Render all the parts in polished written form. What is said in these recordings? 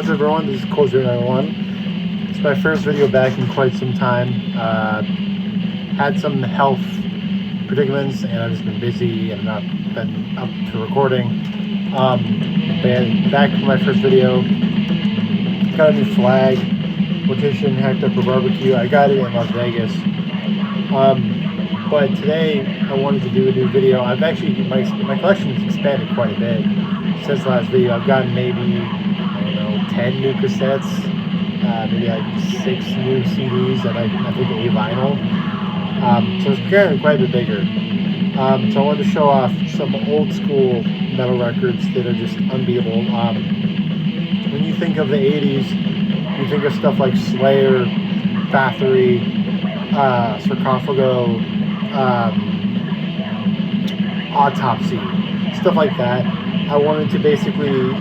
What's up, everyone? This is Cold091. It's my first video back in quite some time. Had some health predicaments, and I've just been busy and not been up to recording. But back for my first video. Got a new flag, Mortician Hacked Up for Barbecue. I got it in Las Vegas. But today I wanted to do a new video. I've actually my collection has expanded quite a bit since the last video. I've gotten maybe 10 new cassettes, maybe like 6 new CDs, and I think a vinyl. So it's getting quite a bit bigger. So I wanted to show off some old school metal records that are just unbeatable. When you think of the 80s, you think of stuff like Slayer, Bathory, Sarcophago, Autopsy, stuff like that. I wanted to basically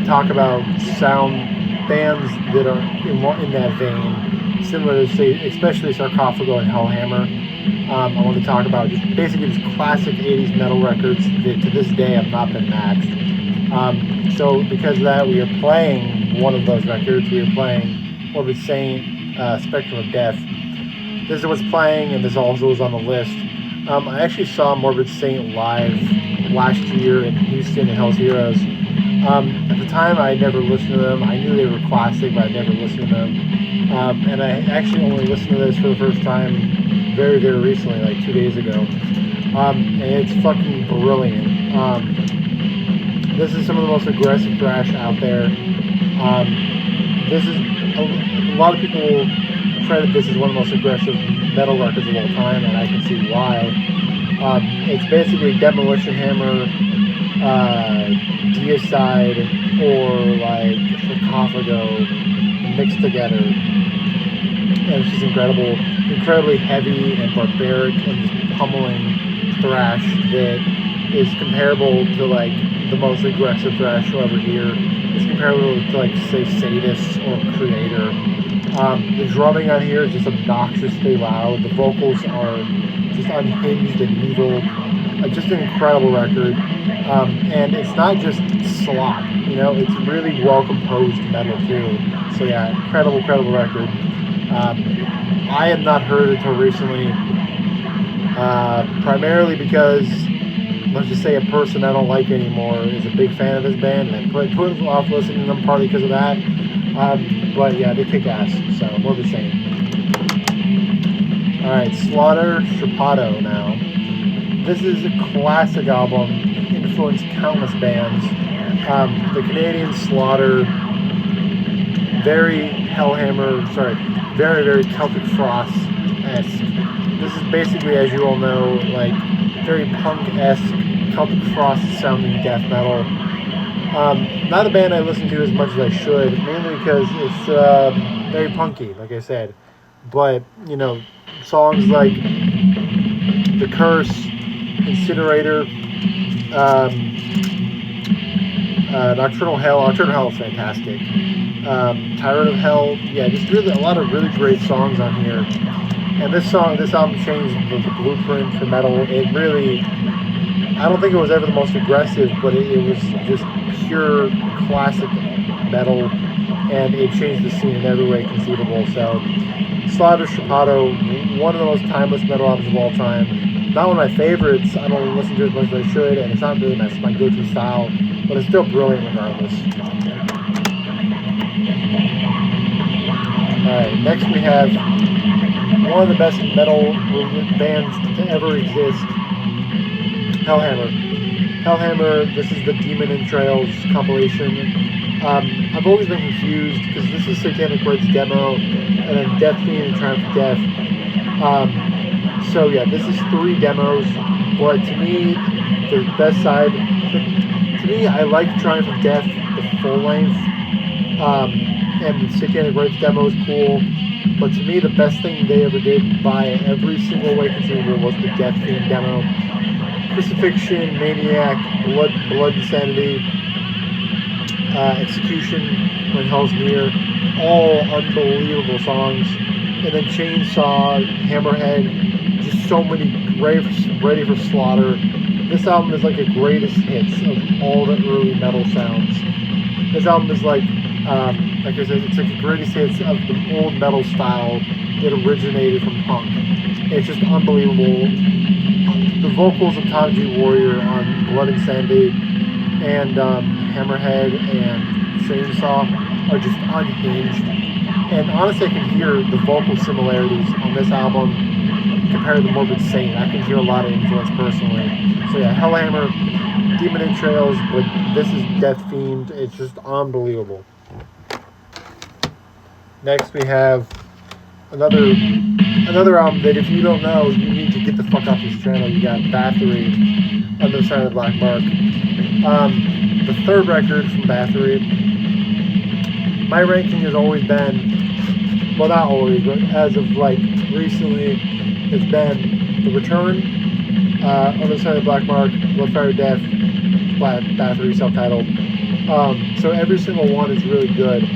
talk about sound bands that are in that vein, similar to, say, especially Sarcophago and Hellhammer. I want to talk about just basically just classic 80s metal records that to this day have not been matched. So because of that, we are playing one of those records. We are playing Morbid Saint, Spectrum of Death. This is what's playing, and this also is on the list. I actually saw Morbid Saint live last year in Houston at Hell's Heroes. At the time, I never listened to them. I knew they were classic, but I never listened to them. And I actually only listened to this for the first time very, very recently, like 2 days ago. And it's fucking brilliant. This is some of the most aggressive thrash out there. This is a lot of people credit this as one of the most aggressive metal records of all time, and I can see why. It's basically Demolition Hammer, Deicide, or like Sarcophago mixed together, and it's just incredibly heavy and barbaric and just pummeling thrash that is comparable to like the most aggressive thrash you'll ever hear. It's comparable to like say Sadist or Creator. The drumming on here is just obnoxiously loud. The vocals are just unhinged and evil. Just an incredible record. And it's not just slop, it's really well composed metal too. So yeah, incredible record. I had not heard it until recently, primarily because, let's just say, a person I don't like anymore is a big fan of this band, and I put off listening to them partly because of that. But yeah, they kick ass, so Morbid Saint. Alright, Slaughter Strapato now. This is a classic album, influenced countless bands. The Canadian Slaughter, very very Celtic Frost-esque. This is basically, as you all know, like very punk-esque, Celtic Frost-sounding death metal. Not a band I listen to as much as I should, mainly because it's very punky, like I said. But, songs like The Curse, Incinerator, Nocturnal Hell is fantastic. Tyrant of Hell, yeah, just really a lot of really great songs on here. And this album changed the blueprint for metal. It really, I don't think it was ever the most aggressive, but it was just pure classic metal, and it changed the scene in every way conceivable. So, Slaughter Strapato, one of the most timeless metal albums of all time. Not one of my favorites. I don't listen to it as much as I should, and it's not really my go-to style, but it's still brilliant regardless. Alright, next we have one of the best metal bands to ever exist, Hellhammer. Hellhammer, this is the Demon Entrails compilation. I've always been confused because this is Satanic Rites demo and then Death Fiend and Triumph of Death. So yeah, this is 3 demos, but to me, the best side, to me, I like Triumph of Death, the full length, and the Satanic Rites demo is cool, but to me, the best thing they ever did by every single way conceivable was the Death Fiend demo. Crucifixion, Maniac, Blood Insanity, Execution, When Hell's Near, all unbelievable songs. And then Chainsaw, Hammerhead, just so many ready for slaughter. This album is like a greatest hits of all the early metal sounds. This album is like Like I said, it's like the greatest hits of the old metal style that originated from punk. It's just unbelievable. The vocals of Tom G. Warrior on Blood and Sandy and Hammerhead and Chainsaw are just unhinged. And honestly, I can hear the vocal similarities on this album compared to Morbid Saint. I can hear a lot of influence personally. So yeah, Hellhammer, Demon Entrails, but this is Death Fiend. It's just unbelievable. Next we have another album that if you don't know, you need to get the fuck off this channel. You got Bathory, Other Side of the Black Mark. The third record from Bathory. My ranking has always been, well, not always, but as of like recently, it's been The Return, Other Side of the Black Mark, Bloodfire Death, Bathory self-titled. So every single one is really good,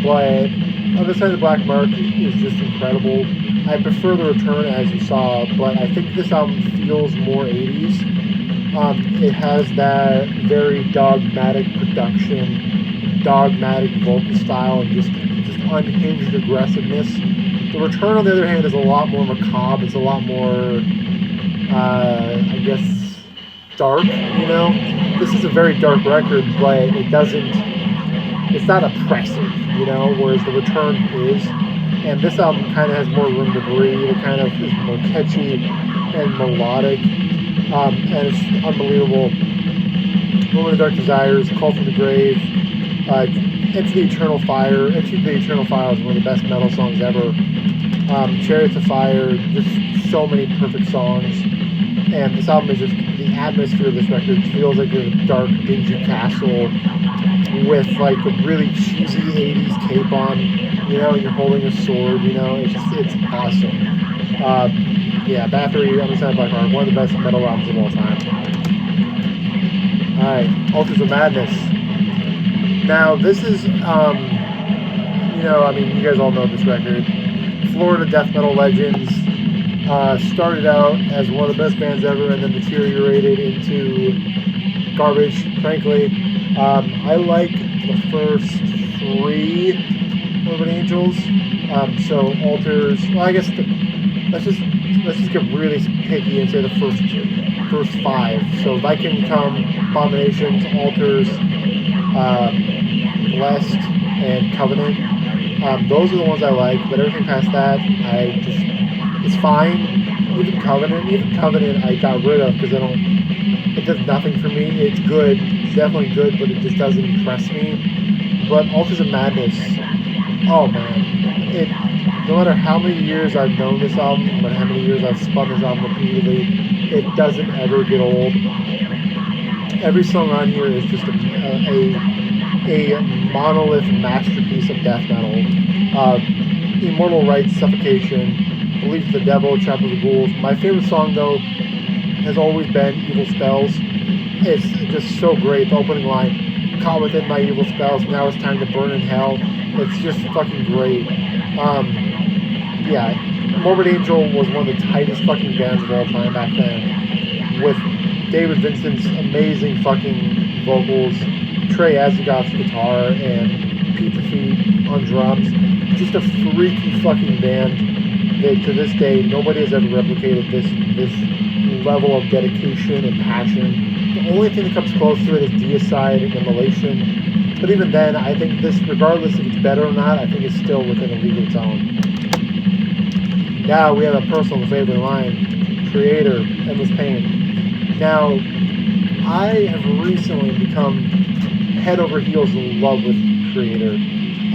but Other Side of the Black Mark is just incredible. I prefer The Return, as you saw, but I think this album feels more 80s. It has that very dogmatic production, dogmatic vocal style, and just unhinged aggressiveness. The Return, on the other hand, is a lot more macabre. It's a lot more, I guess, dark, you know? This is a very dark record, but it's not oppressive, you know, whereas The Return is. And this album kind of has more room to breathe. It kind of is more catchy and melodic. And it's unbelievable. Moment of Dark Desires, Call from the Grave, Into the Eternal Fire. Into the Eternal Fire is one of the best metal songs ever. Chariots of Fire, just so many perfect songs. And this album is just, the atmosphere of this record feels like you're in a dark, dingy castle with like a really cheesy 80s cape on, you know, and you're holding a sword, you know, it's awesome. Yeah, Bathory, Other Side of Black Mark, one of the best metal albums of all time. Alright, Altars of Madness. Now, this is, you know, I mean, you guys all know this record. Florida death metal legends. Started out as one of the best bands ever and then deteriorated into garbage, frankly. I like the first 3 Morbid Angels. So Altars, well, I guess let's just get really picky and say the first 5. So Viking Come, Abominations, Altars, Blessed, and Covenant. Those are the ones I like, but everything past that, it's fine. Even Covenant I got rid of because it does nothing for me. It's good, it's definitely good, but it just doesn't impress me. But Altars of Madness, oh man, no matter how many years I've known this album, no matter how many years I've spun this album repeatedly, it doesn't ever get old. Every song on here is just a monolith masterpiece of death metal. Immortal Rites, Suffocation, Belief in the Devil, Chapel of the Ghouls. My favorite song, though, has always been Evil Spells. It's just so great. The opening line, caught within my evil spells, now it's time to burn in hell. It's just fucking great. Yeah, Morbid Angel was one of the tightest fucking bands of all time back then, with David Vincent's amazing fucking vocals, Trey Azagoth's guitar, and Pete Defeat on drums. Just a freaky fucking band that to this day nobody has ever replicated this level of dedication and passion. The only thing that comes close to it is Deicide and Immolation. But even then, I think this, regardless if it's better or not, I think it's still within a legal zone. Now we have a personal favorite line, Creator, Endless Pain. Now, I have recently become head over heels in love with Creator.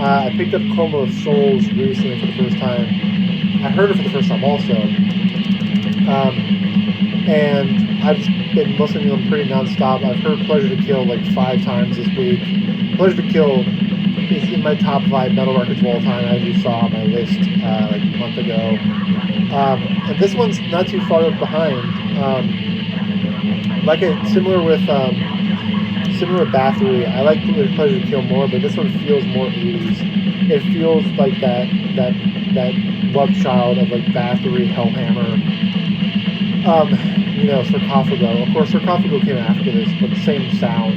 I picked up Coma of Souls recently for the first time. I heard it for the first time also. And I've just been listening to them pretty non-stop. I've heard Pleasure to Kill like 5 times this week. Pleasure to Kill is in my top 5 metal records of all time, as you saw on my list like a month ago. And this one's not too far up behind. Similar with Bathory, I like Pleasure to Kill more, but this one feels more 80s. It feels like that love child of like Bathory, Hellhammer. You know, Sarcophago. Of course, Sarcophago came after this, but the same sound.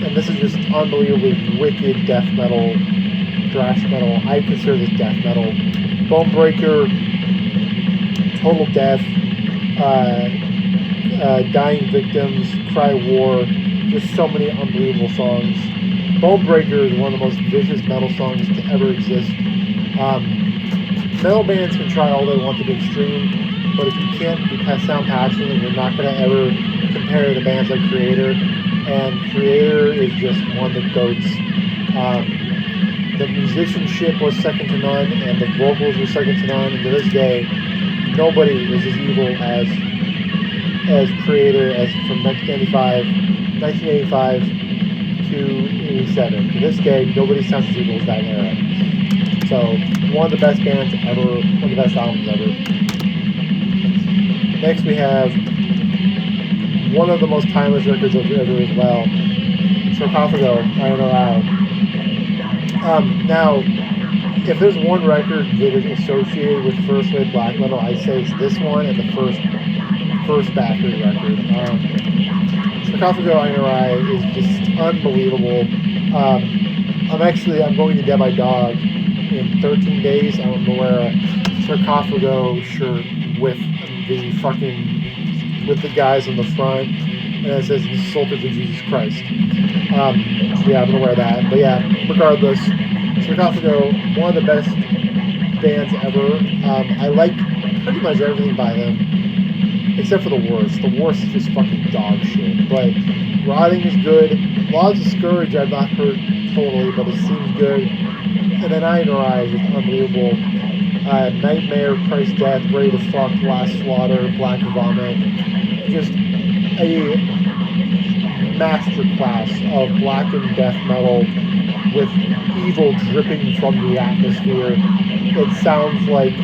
and this is just unbelievably wicked death metal, thrash metal. I consider this death metal. Bonebreaker, Total Death, Dying Victims, Cry War, just so many unbelievable songs. Bonebreaker is one of the most vicious metal songs to ever exist. Metal bands can try all they want to be extreme, but if you can't sound passionate, you're not going to ever compare to bands like Kreator, and Kreator is just one of the GOATs. The musicianship was second to none, and the vocals were second to none, and to this day, nobody is as evil as Kreator as from 1985 to 87. To this day, nobody sounds as evil as that era. So, one of the best bands ever, one of the best albums ever. Next we have one of the most timeless records of ever as well, Sarcophago, Iron Eye. Now, if there's one record that is associated with first wave black metal, I'd say it's this one and the first Bathory record. Sarcophago, Iron Eye is just unbelievable. I'm going to Dead by Dog in 13 days. I'm going to wear a Sarcophago shirt with the guys on the front, and it says "Soldiers of Jesus Christ." I'm gonna wear that. But yeah, regardless, Sarcophago, one of the best bands ever. I like pretty much everything by them, except for The Worst. The Worst is just fucking dog shit. But Rotting is good. Laws of Scourge I've not heard totally, but it seems good. And then Iron Eye is just unbelievable. Nightmare, Christ Death, Ready to Fuck, Last Slaughter, Black Vomit. Just a masterclass of blackened death metal with evil dripping from the atmosphere. It sounds like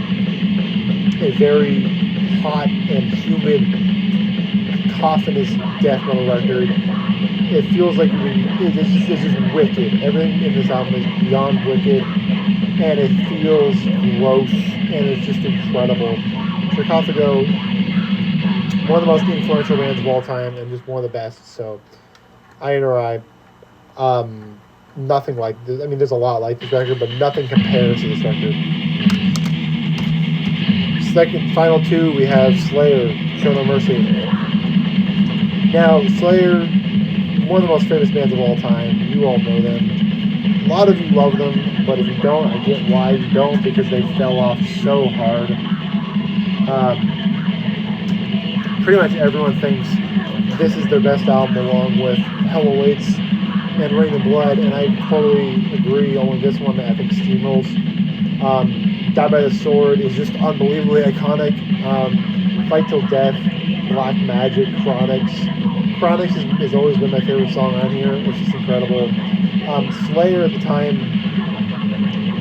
a very hot and humid, cacophonous death metal record. It feels like it's just wicked. Everything in this album is beyond wicked, and it feels gross, and it's just incredible. Sarcophago, one of the most influential bands of all time, and just one of the best. So, Iron Eye, nothing like this. I mean, there's a lot like this record, but nothing compares to this record. Final two, we have Slayer, Show No Mercy. Now, Slayer, one of the most famous bands of all time. You all know them. A lot of you love them, but if you don't, I get why you don't, because they fell off so hard. Pretty much everyone thinks this is their best album, along with Hell Awaits and Rain and Blood, and I totally agree. Only this one that I think steamrolls. Die by the Sword is just unbelievably iconic. Fight Till Death, Black Magic, Chronics. Chronics has always been my favorite song on here. It's just incredible. Slayer at the time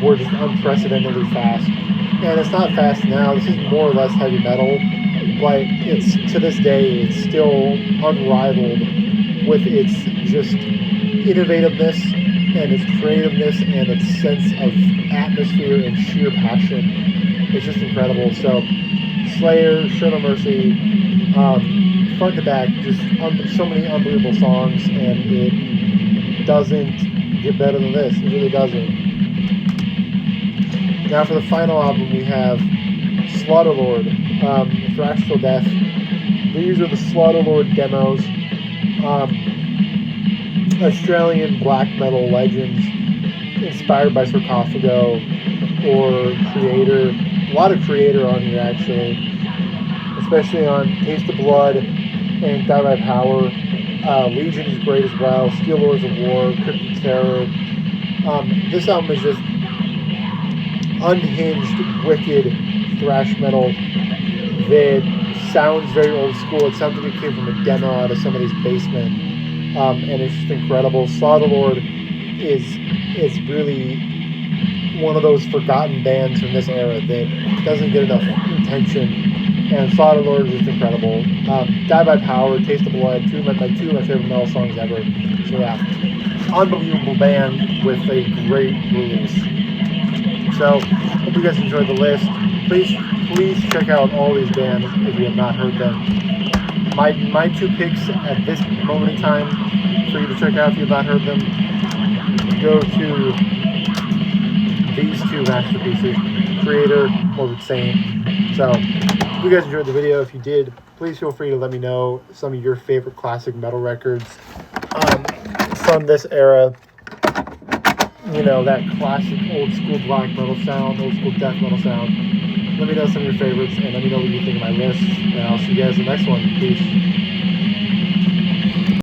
were just unprecedentedly fast. And it's not fast now. This is more or less heavy metal. But it's, to this day, it's still unrivaled with its just innovativeness and its creativeness and its sense of atmosphere and sheer passion. It's just incredible. So, Slayer, Show No Mercy, front to back, just so many unbelievable songs, and it doesn't get better than this. It really doesn't. Now for the final album, we have Slaughterlord, Thrash Till Death. These are the Slaughterlord demos. Australian black metal legends inspired by Sarcophago or Kreator. A lot of Kreator on here, actually, especially on Taste of Blood and Die by Power. Legion is great as well. Steel Lords of War, Cryptic Terror. This album is just unhinged, wicked thrash metal that sounds very old school. It sounds like it came from a demo out of somebody's basement, and it's just incredible. Slaughterlord is really one of those forgotten bands from this era that doesn't get enough attention, and Slaughterlord is just incredible. Die by Power, Taste of Blood, two of my favorite metal songs ever. So yeah, unbelievable band with a great release. So hope you guys enjoyed the list. Please check out all these bands if you have not heard them. My two picks at this moment in time for you to check out if you've not heard them. Go to these two masterpieces, Kreator, Morbid Saint. So, if you guys enjoyed the video, if you did, please feel free to let me know some of your favorite classic metal records from this era. You know, that classic old school black metal sound, old school death metal sound. Let me know some of your favorites, and let me know what you think of my list. And I'll see you guys in the next one. Peace.